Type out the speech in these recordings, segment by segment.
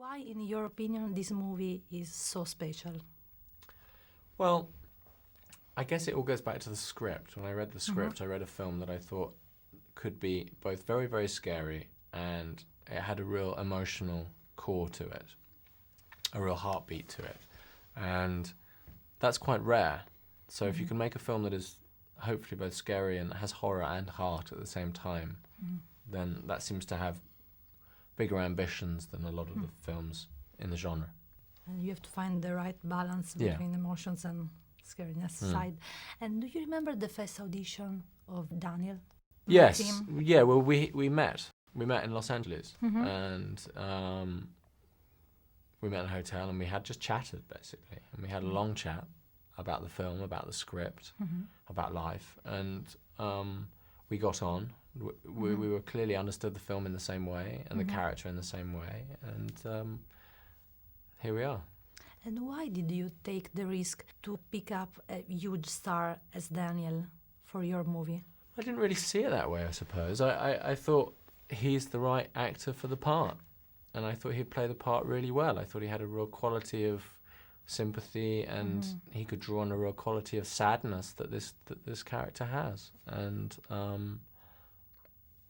Why, in your opinion, this movie is so special? Well, I guess it all goes back to the script. When I read the script, I read a film that I thought could be both very, very scary and it had a real emotional core to it, a real heartbeat to it. And that's quite rare. So if you can make a film that is hopefully both scary and has horror and heart at the same time, then that seems to have bigger ambitions than a lot of the films in the genre. And you have to find the right balance between emotions and scariness side. And do you remember the first audition of Daniel? Yes. Yeah, well, we met. We met in Los Angeles. And we met in a hotel and we had just chatted, basically. And we had a long chat about the film, about the script, about life. And we got on. We were clearly understood the film in the same way and the character in the same way. And here we are. And why did you take the risk to pick up a huge star as Daniel for your movie? I didn't really see it that way, I suppose. I thought he's the right actor for the part. And I thought he'd play the part really well. I thought he had a real quality of sympathy and he could draw on a real quality of sadness that this character has. And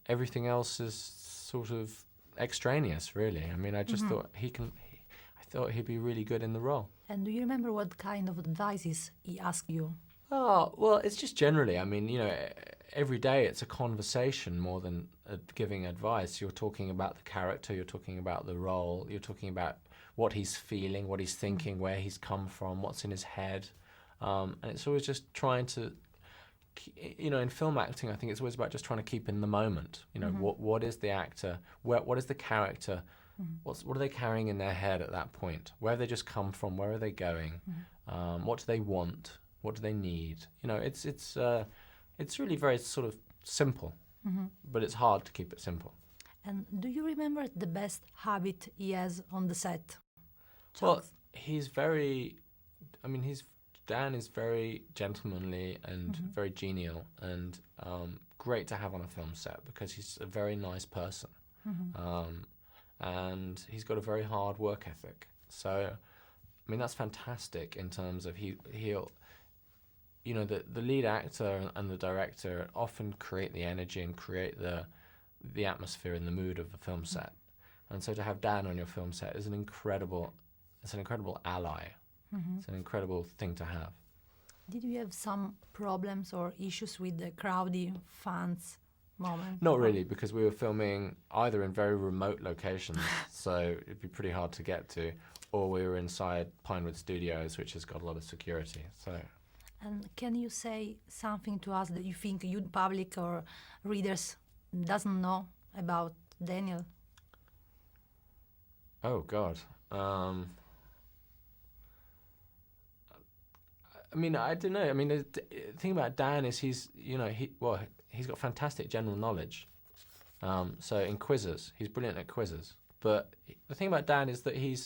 everything else is sort of extraneous, really. I mean, I just thought I thought he'd be really good in the role. And do you remember what kind of advices he asked you? Oh, well, it's just generally, I mean, you know, every day it's a conversation more than giving advice. You're talking about the character, you're talking about the role, you're talking about what he's feeling, what he's thinking, where he's come from, what's in his head. And it's always just trying to, you know, in film acting, I think it's always about just trying to keep in the moment. You know, what is the actor, what is the character, what are they carrying in their head at that point? Where have they just come from? Where are they going? What do they want? What do they need? You know, it's really very sort of simple, but it's hard to keep it simple. And do you remember the best habit he has on the set? Well, he's very, I mean, Dan is very gentlemanly and very genial and great to have on a film set because he's a very nice person. And he's got a very hard work ethic. So, I mean, that's fantastic in terms of he'll, you know, the lead actor and the director often create the energy and create the atmosphere and the mood of the film set. And so to have Dan on your film set is an incredible ally. It's an incredible thing to have. Did you have some problems or issues with the crowded fans moment? Not really, because we were filming either in very remote locations, so it'd be pretty hard to get to, or we were inside Pinewood Studios, which has got a lot of security. So. And can you say something to us that you think you, public or readers, doesn't know about Daniel? Oh God. I mean, I don't know. I mean, the thing about Dan is he's got fantastic general knowledge. So in quizzes, he's brilliant at quizzes. But the thing about Dan is that he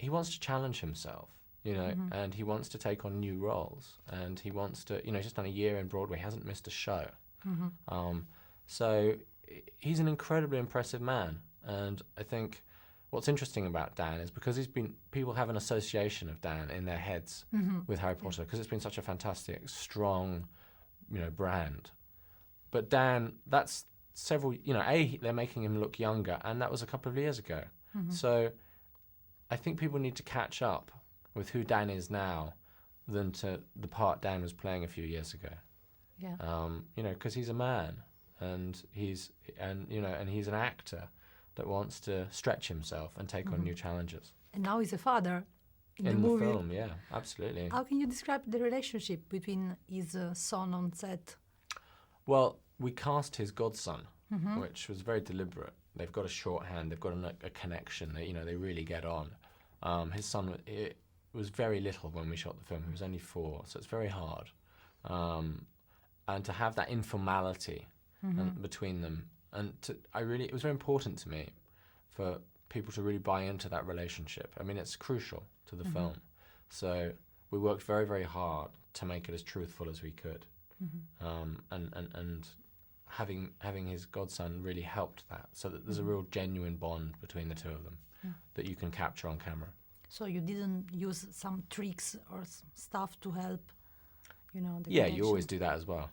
wants to challenge himself, you know, and he wants to take on new roles, and he wants to, you know, he's just done a year in Broadway, hasn't missed a show. So he's an incredibly impressive man, and I think what's interesting about Dan is because people have an association of Dan in their heads with Harry Potter because it's been such a fantastic, strong, you know, brand. But Dan, that's several, you know, they're making him look younger, and that was a couple of years ago. So I think people need to catch up with who Dan is now than to the part Dan was playing a few years ago. Yeah. You know, because he's a man, and he's an actor that wants to stretch himself and take on new challenges. And now he's a father in the movie. movie. Film, yeah, absolutely. How can you describe the relationship between his son on set? Well, we cast his godson, which was very deliberate. They've got a shorthand, they've got a connection, you know, they really get on. His son was very little when we shot the film. He was only 4, so it's very hard. And to have that informality between them, and it was very important to me for people to really buy into that relationship. I mean, it's crucial to the film. So we worked very, very hard to make it as truthful as we could. And having his godson really helped that, so that there's a real genuine bond between the two of them that you can capture on camera. So you didn't use some tricks or stuff to help, the Yeah, connection? you always do that as well.